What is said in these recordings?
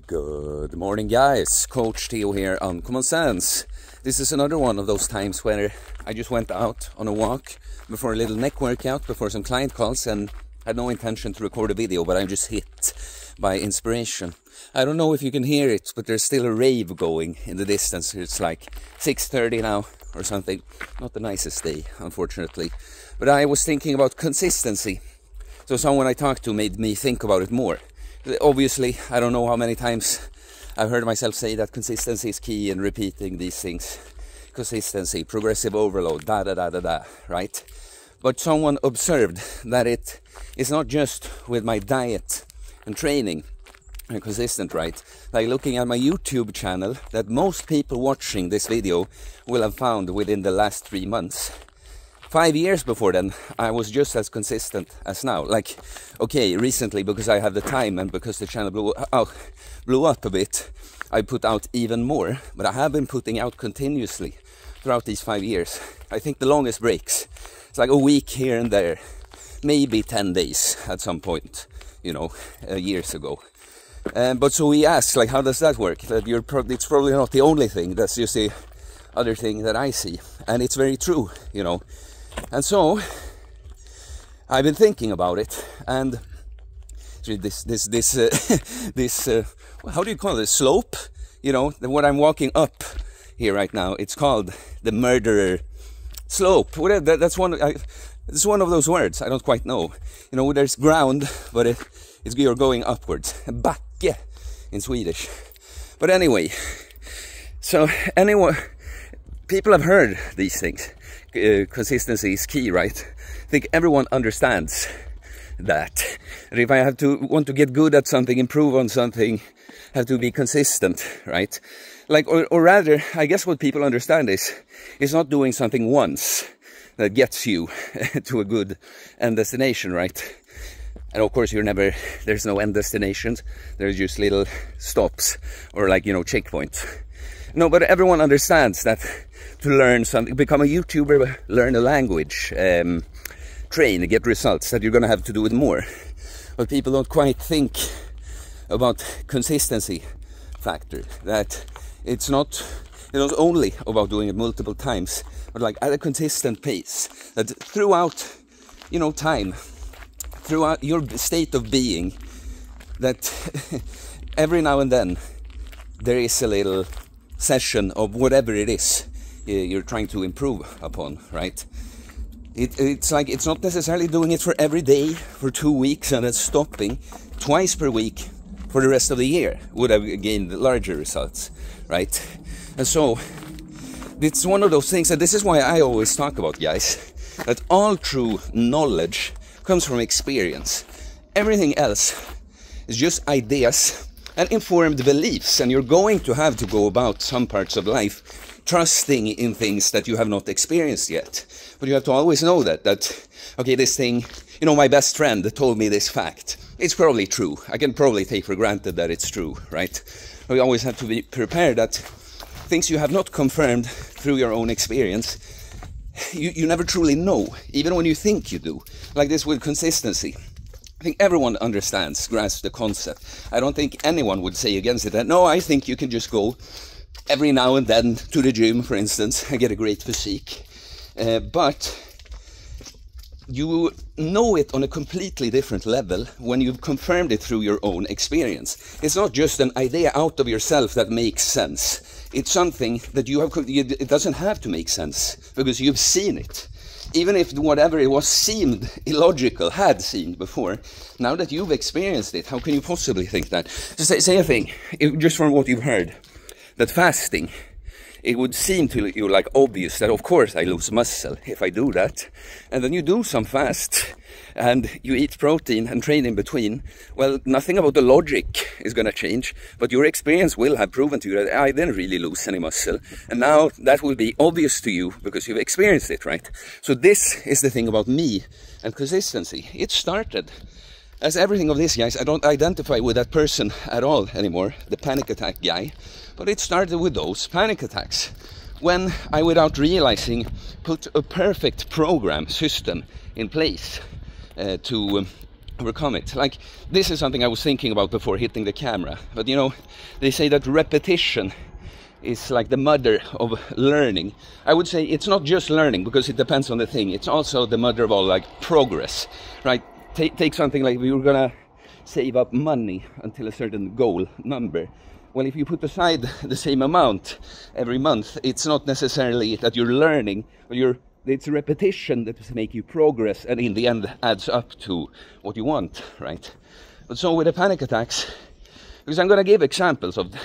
Good morning, guys. Coach Theo here on Common Sense. This is another one of those times where I just went out on a walk before a little neck workout, before some client calls, and had no intention to record a video, but I'm just hit by inspiration. I don't know if you can hear it, but there's still a rave going in the distance. It's like 6:30 now or something. Not the nicest day, unfortunately. But I was thinking about consistency. So someone I talked to made me think about it more. Obviously, I don't know how many times I've heard myself say that consistency is key and repeating these things. Consistency, progressive overload, right? But someone observed that it is not just with my diet and training and consistent, right? Like looking at my YouTube channel that most people watching this video will have found within the last 3 months. 5 years before then, I was just as consistent as now. Like, okay, recently, because I have the time and because the channel blew up a bit, I put out even more. But I have been putting out continuously throughout these 5 years. I think the longest breaks, it's like a week here and there, maybe 10 days at some point, you know, years ago. But so we ask, like, how does that work? That it's probably not the only thing. That's just the other thing that I see. And it's very true, you know. And so I've been thinking about it, and this how do you call it, slope? You know, what I'm walking up here right now, it's called the murderer slope. Whatever, that's it's one of those words I don't quite know. You know, there's ground, but you're going upwards. Backe in Swedish. But anyway, so people have heard these things. Consistency is key, right? I think everyone understands that. And if I want to get good at something, improve on something, have to be consistent, right? Like, or rather, I guess what people understand is not doing something once that gets you to a good end destination, right? And of course, there's no end destinations. There's just little stops or, like, you know, checkpoints. No, but everyone understands that to learn something, become a YouTuber, learn a language, train, get results, that you're going to have to do it more. But people don't quite think about consistency factor, that it's not only about doing it multiple times, but like at a consistent pace, that throughout, you know, time, throughout your state of being, that every now and then there is a little session of whatever it is you're trying to improve upon, right? It's like, it's not necessarily doing it for every day for 2 weeks and then stopping. Twice per week for the rest of the year would have gained larger results, right? And so it's one of those things, and this is why I always talk about, guys, that all true knowledge comes from experience. Everything else is just ideas and informed beliefs, and you're going to have to go about some parts of life trusting in things that you have not experienced yet. But you have to always know that okay, this thing, you know, my best friend told me this fact. It's probably true. I can probably take for granted that it's true, right? We always have to be prepared that things you have not confirmed through your own experience, you never truly know, even when you think you do. Like this with consistency. I think everyone grasps the concept. I don't think anyone would say against it that, no, I think you can just go every now and then to the gym, for instance, and get a great physique. But you know it on a completely different level when you've confirmed it through your own experience. It's not just an idea out of yourself that makes sense. It's something that it doesn't have to make sense because you've seen it. Even if whatever it was seemed illogical, had seemed before, now that you've experienced it, how can you possibly think that? Just say a thing, just from what you've heard, that fasting, it would seem to you like obvious that of course I lose muscle if I do that. And then you do some fast and you eat protein and train in between. Well, nothing about the logic is going to change, but your experience will have proven to you that I didn't really lose any muscle. And now that will be obvious to you because you've experienced it, right? So this is the thing about me and consistency. It started as everything of this, guys. I don't identify with that person at all anymore, the panic attack guy. But it started with those panic attacks when I, without realizing, put a perfect program system in place to overcome it. Like, this is something I was thinking about before hitting the camera. But you know, they say that repetition is like the mother of learning. I would say it's not just learning, because it depends on the thing. It's also the mother of all, like, progress, right? Take something like, we were gonna save up money until a certain goal number. Well, if you put aside the same amount every month, it's not necessarily that you're learning, but it's repetition that makes you progress, and in the end adds up to what you want, right? But so with the panic attacks, because I'm gonna give examples of,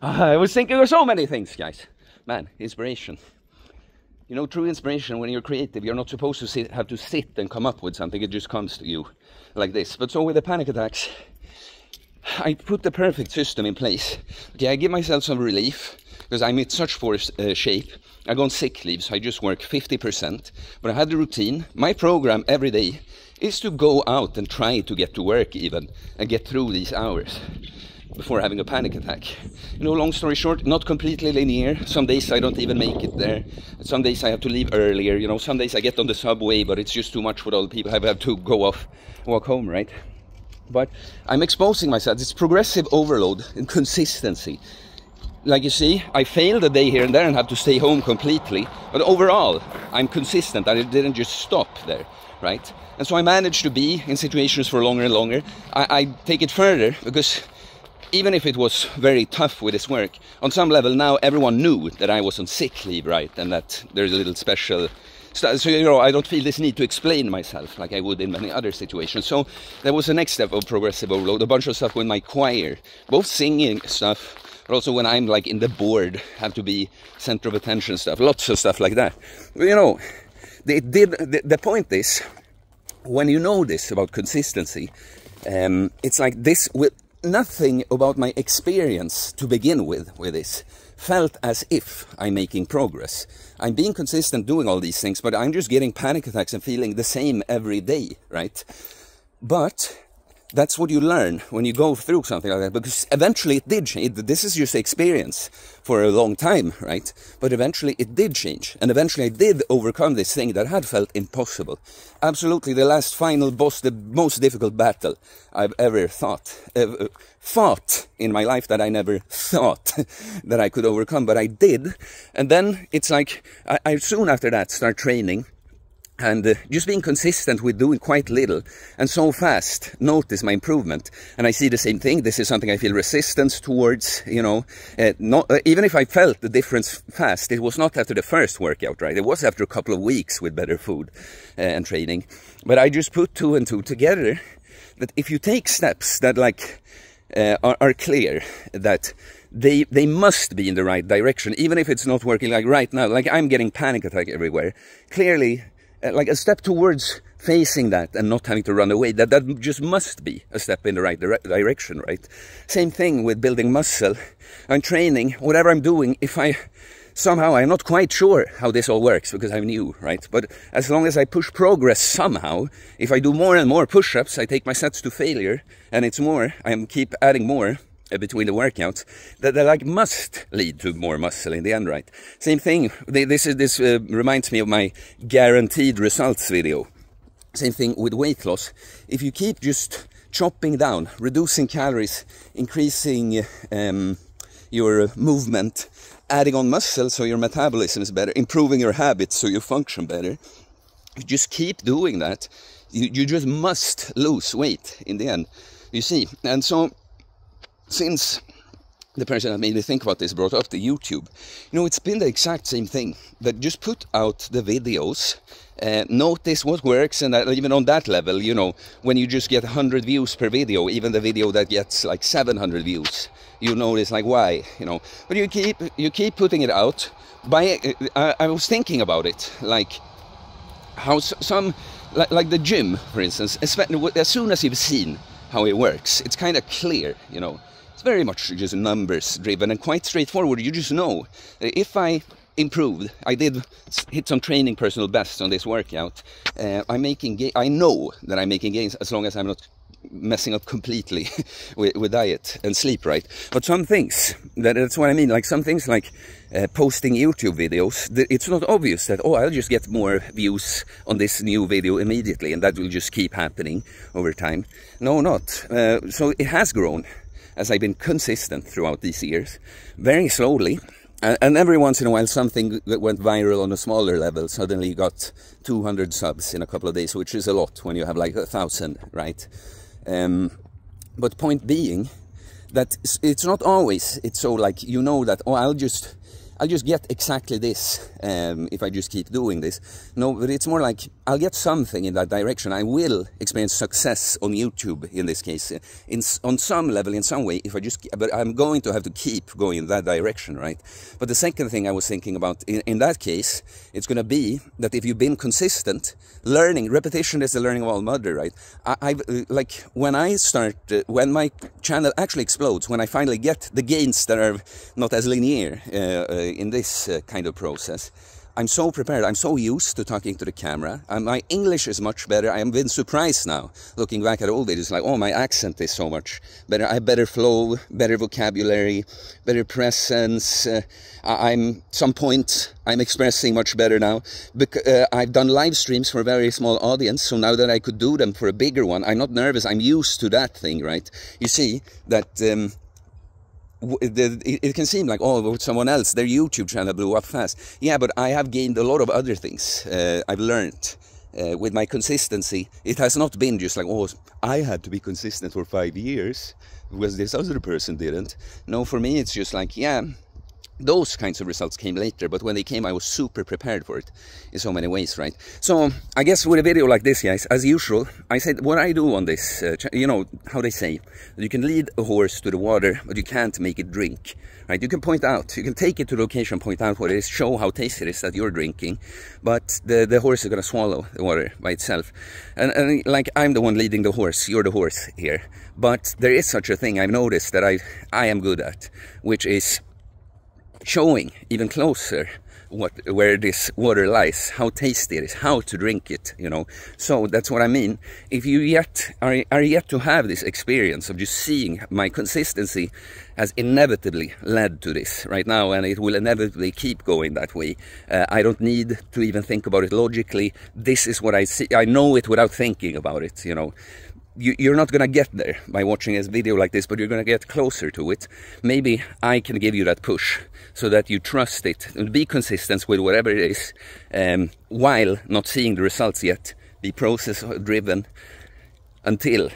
I was thinking of so many things, guys. Man, inspiration. You know, true inspiration, when you're creative, you're not supposed to have to sit and come up with something. It just comes to you like this. But so with the panic attacks, I put the perfect system in place. Okay, I give myself some relief, because I'm in such poor shape. I go on sick leave, so I just work 50%. But I had the routine. My program every day is to go out and try to get to work even, and get through these hours before having a panic attack. You know, long story short, not completely linear. Some days I don't even make it there. Some days I have to leave earlier. You know, some days I get on the subway, but it's just too much with all the people. I have to go off, walk home, right? But I'm exposing myself. It's progressive overload and consistency. Like you see, I failed a day here and there and have to stay home completely. But overall, I'm consistent. I didn't just stop there, right? And so I managed to be in situations for longer and longer. I take it further, because even if it was very tough with this work, on some level now everyone knew that I was on sick leave, right? And that there's a little special... So, you know, I don't feel this need to explain myself like I would in many other situations. So that was the next step of progressive overload. A bunch of stuff with my choir, both singing stuff, but also when I'm like in the board, have to be center of attention stuff, lots of stuff like that. You know, the point is, when you know this about consistency, it's like this with nothing about my experience to begin with this felt as if I'm making progress. I'm being consistent doing all these things, but I'm just getting panic attacks and feeling the same every day, right? But that's what you learn when you go through something like that, because eventually it did change. This is just experience for a long time, right? But eventually it did change, and eventually I did overcome this thing that had felt impossible. Absolutely the last final boss, the most difficult battle I've ever fought in my life, that I never thought that I could overcome, but I did. And then it's like, I soon after that start training, and just being consistent with doing quite little, and so fast notice my improvement. And I see the same thing. This is something I feel resistance towards, you know. Even if I felt the difference fast, it was not after the first workout, right? It was after a couple of weeks with better food and training. But I just put two and two together, that if you take steps that like are clear, that they must be in the right direction, even if it's not working. Like right now, like I'm getting panic attack everywhere. Clearly, like a step towards facing that and not having to run away, that just must be a step in the right direction, right? Same thing with building muscle. I'm training, whatever I'm doing, if somehow I'm not quite sure how this all works, because I'm new, right? But as long as I push progress somehow, if I do more and more push-ups, I take my sets to failure, and it's more, I keep adding more between the workouts, that like must lead to more muscle in the end, right? Same thing. This reminds me of my guaranteed results video. Same thing with weight loss. If you keep just chopping down, reducing calories, increasing your movement, adding on muscle so your metabolism is better, improving your habits so you function better, you just keep doing that, you just must lose weight in the end, you see. And so, since the person that made me think about this brought up the YouTube, you know, it's been the exact same thing, that just put out the videos, notice what works, and that, even on that level, you know, when you just get 100 views per video, even the video that gets like 700 views, you notice like why, you know. But you keep putting it out. I was thinking about it, like how some, like the gym, for instance, as soon as you've seen how it works, it's kind of clear, you know. It's very much just numbers driven and quite straightforward. You just know, if I improved, I did hit some training personal bests on this workout, I know that I'm making gains as long as I'm not messing up completely with diet and sleep, right? But some things, that's what I mean, like some things like posting YouTube videos, it's not obvious that, oh, I'll just get more views on this new video immediately and that will just keep happening over time. No, not. So it has grown as I've been consistent throughout these years, very slowly. And every once in a while something that went viral on a smaller level suddenly got 200 subs in a couple of days, which is a lot when you have like 1,000, right? But point being that it's not always, it's so like, you know that, oh, I'll just get exactly this if I just keep doing this. No, but it's more like I'll get something in that direction. I will experience success on YouTube in this case, on some level, in some way, if I just, but I'm going to have to keep going in that direction, right? But the second thing I was thinking about in that case, it's going to be that if you've been consistent, learning, repetition is the learning of all mother, right? Like when I start, when my channel actually explodes, when I finally get the gains that are not as linear in this kind of process, I'm so prepared, I'm so used to talking to the camera, my English is much better. I have been surprised now, looking back at old videos, like, oh, my accent is so much better, I have better flow, better vocabulary, better presence, some points I'm expressing much better now. I've done live streams for a very small audience, so now that I could do them for a bigger one, I'm not nervous, I'm used to that thing, right? You see that it can seem like, oh, with someone else, their YouTube channel blew up fast. Yeah, but I have gained a lot of other things. I've learned with my consistency. It has not been just like, oh, I had to be consistent for 5 years because this other person didn't. No, for me, it's just like, yeah, those kinds of results came later, but when they came, I was super prepared for it in so many ways, right? So I guess with a video like this, guys, as usual, I said what I do on this, you know how they say, you can lead a horse to the water, but you can't make it drink, right? You can point out, you can take it to the location, point out what it is, show how tasty it is that you're drinking, but the horse is going to swallow the water by itself. And like, I'm the one leading the horse, you're the horse here. But there is such a thing I've noticed that I am good at, which is showing even closer where this water lies, how tasty it is, how to drink it, you know. So that's what I mean. If you are yet to have this experience of just seeing my consistency has inevitably led to this right now, and it will inevitably keep going that way. I don't need to even think about it logically. This is what I see. I know it without thinking about it, you know. You're not going to get there by watching a video like this, but you're going to get closer to it. Maybe I can give you that push so that you trust it and be consistent with whatever it is, while not seeing the results yet. Be process driven until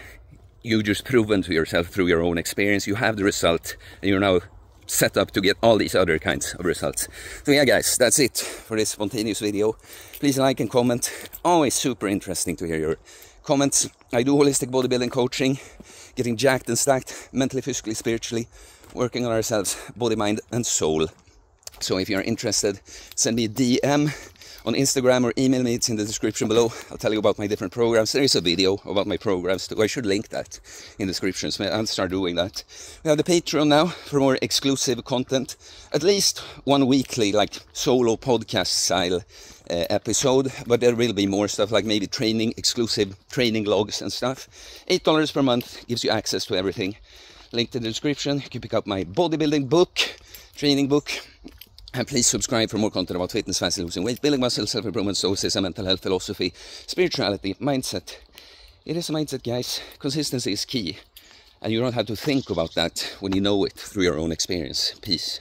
you just proven to yourself through your own experience. You have the result and you're now set up to get all these other kinds of results. So yeah, guys, that's it for this spontaneous video. Please like and comment. Always super interesting to hear your comments. I do holistic bodybuilding coaching, getting jacked and stacked, mentally, physically, spiritually, working on ourselves, body, mind, and soul. So if you're interested, send me a DM on Instagram or email me. It's in the description below. I'll tell you about my different programs. There is a video about my programs too. I should link that in the description, so I'll start doing that. We have the Patreon now for more exclusive content. At least one weekly, like solo podcast style episode, but there will be more stuff like maybe training, exclusive training logs and stuff. $8 per month gives you access to everything. Linked in the description. You can pick up my bodybuilding book, training book. And please subscribe for more content about fitness, fast losing weight, building muscle, self-improvement, stoicism, mental health, philosophy, spirituality, mindset. It is a mindset, guys. Consistency is key. And you don't have to think about that when you know it through your own experience. Peace.